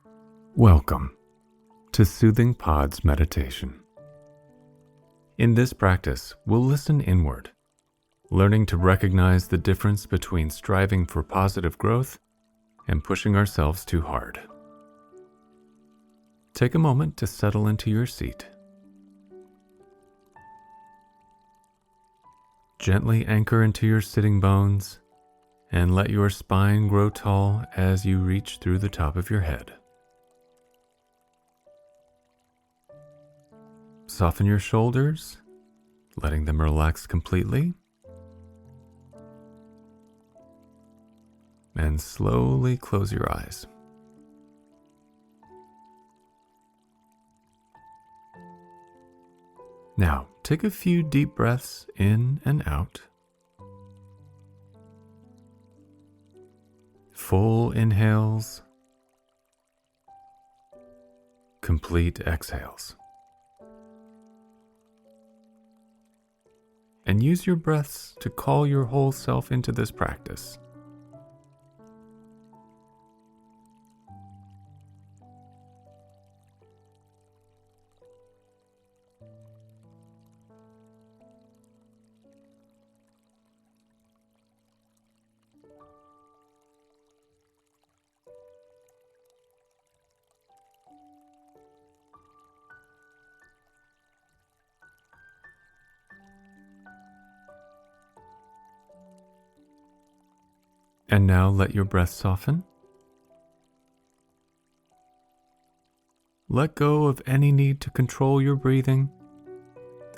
Welcome to Soothing Pod's meditation. In this practice, we'll listen inward, learning to recognize the difference between striving for positive growth and pushing ourselves too hard. Take a moment to settle into your seat. Gently anchor into your sitting bones and let your spine grow tall as you reach through the top of your head. Soften your shoulders, letting them relax completely. And slowly close your eyes. Now, take a few deep breaths in and out. Full inhales, complete exhales. And use your breaths to call your whole self into this practice. And now let your breath soften. Let go of any need to control your breathing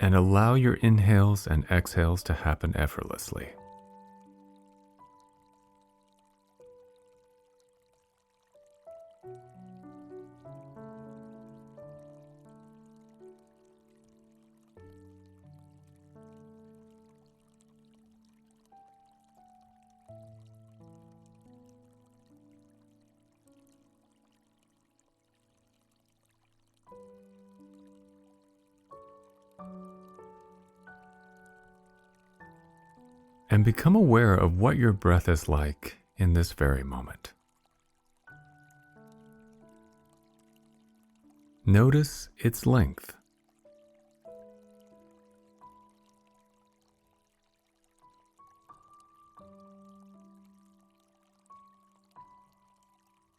and allow your inhales and exhales to happen effortlessly. And become aware of what your breath is like in this very moment. Notice its length.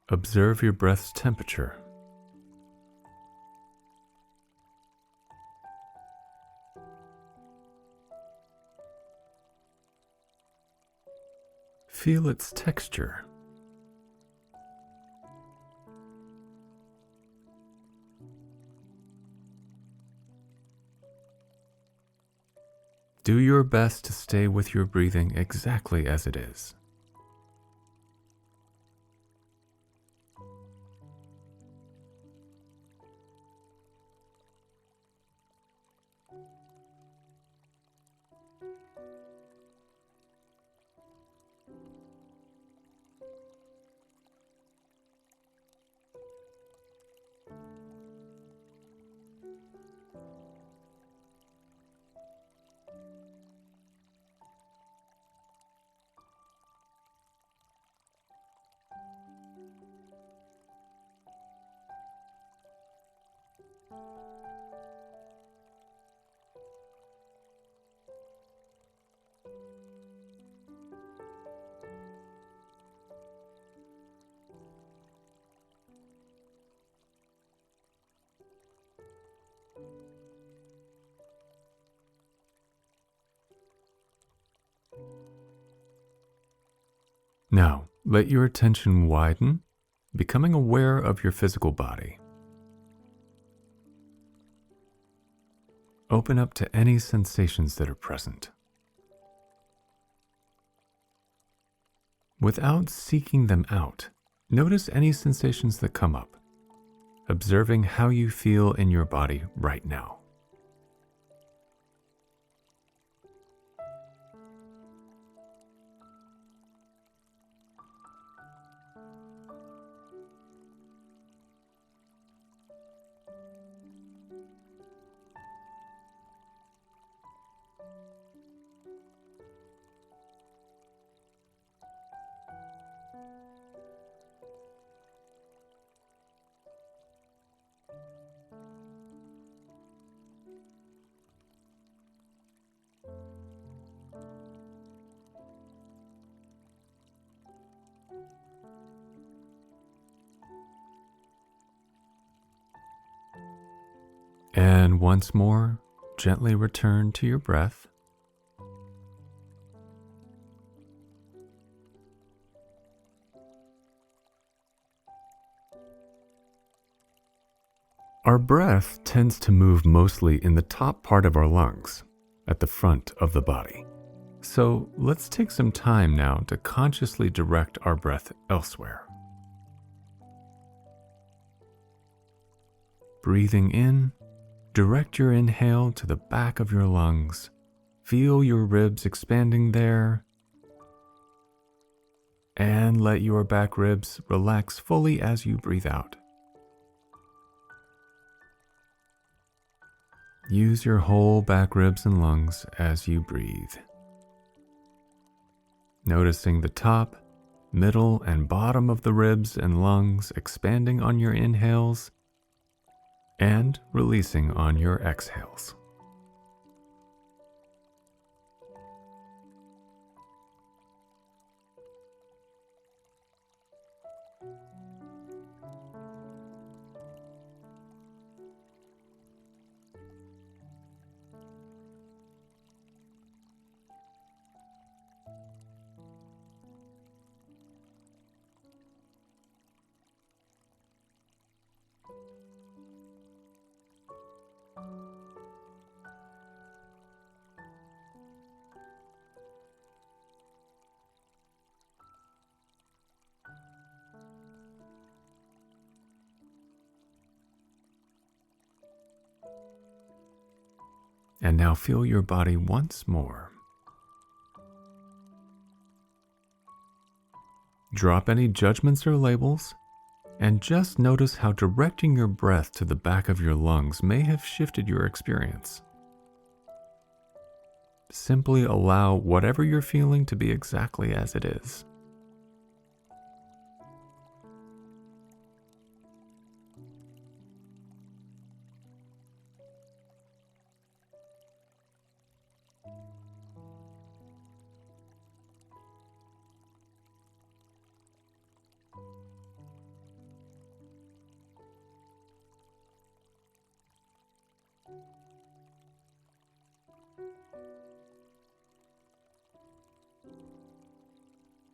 Observe your breath's temperature. Feel its texture. Do your best to stay with your breathing exactly as it is. Now, let your attention widen, becoming aware of your physical body. Open up to any sensations that are present. Without seeking them out, notice any sensations that come up, observing how you feel in your body right now. then once more, gently return to your breath. Our breath tends to move mostly in the top part of our lungs, at the front of the body. So let's take some time now to consciously direct our breath elsewhere. Breathing in, direct your inhale to the back of your lungs. Feel your ribs expanding there. And let your back ribs relax fully as you breathe out. Use your whole back ribs and lungs as you breathe. Noticing the top, middle, and bottom of the ribs and lungs expanding on your inhales and releasing on your exhales. And now feel your body once more. Drop any judgments or labels, and just notice how directing your breath to the back of your lungs may have shifted your experience. Simply allow whatever you're feeling to be exactly as it is.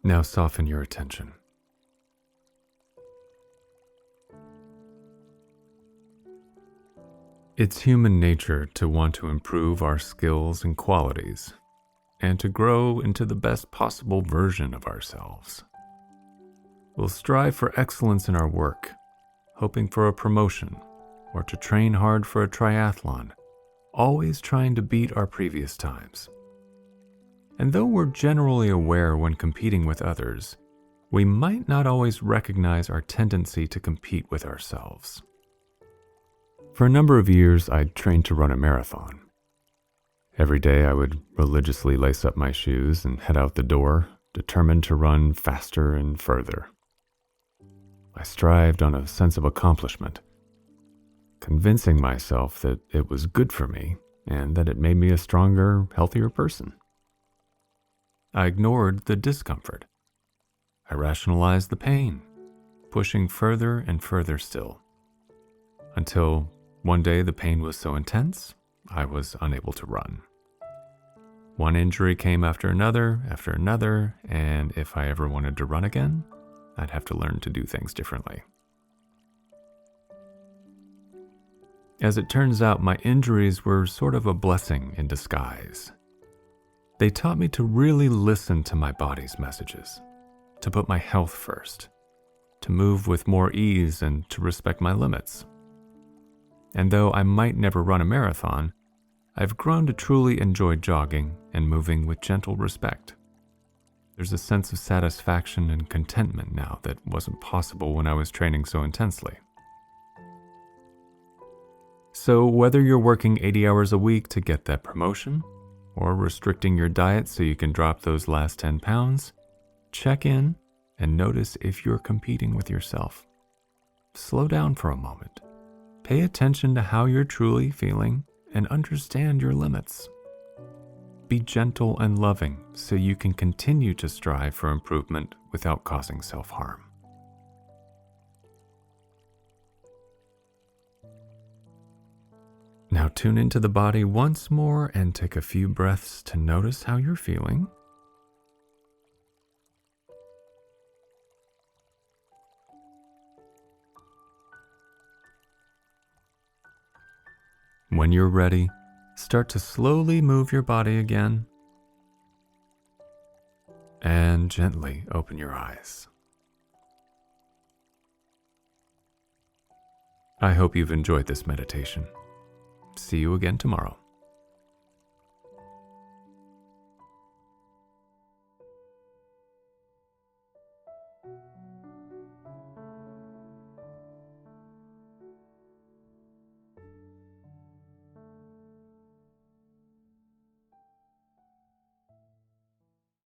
Now soften your attention. It's human nature to want to improve our skills and qualities, and to grow into the best possible version of ourselves. We'll strive for excellence in our work, hoping for a promotion, or to train hard for a triathlon, always trying to beat our previous times. And though we're generally aware when competing with others, we might not always recognize our tendency to compete with ourselves. For a number of years, I'd trained to run a marathon. Every day I would religiously lace up my shoes and head out the door, determined to run faster and further. I strived on a sense of accomplishment, convincing myself that it was good for me and that it made me a stronger, healthier person. I ignored the discomfort. I rationalized the pain, pushing further and further still, until one day the pain was so intense, I was unable to run. One injury came after another, and if I ever wanted to run again, I'd have to learn to do things differently. As it turns out, my injuries were sort of a blessing in disguise. They taught me to really listen to my body's messages, to put my health first, to move with more ease and to respect my limits. And though I might never run a marathon, I've grown to truly enjoy jogging and moving with gentle respect. There's a sense of satisfaction and contentment now that wasn't possible when I was training so intensely. So whether you're working 80 hours a week to get that promotion, or restricting your diet so you can drop those last 10 pounds, check in and notice if you're competing with yourself. Slow down for a moment. Pay attention to how you're truly feeling and understand your limits. Be gentle and loving so you can continue to strive for improvement without causing self-harm. Now tune into the body once more and take a few breaths to notice how you're feeling. When you're ready, start to slowly move your body again and gently open your eyes. I hope you've enjoyed this meditation. See you again tomorrow.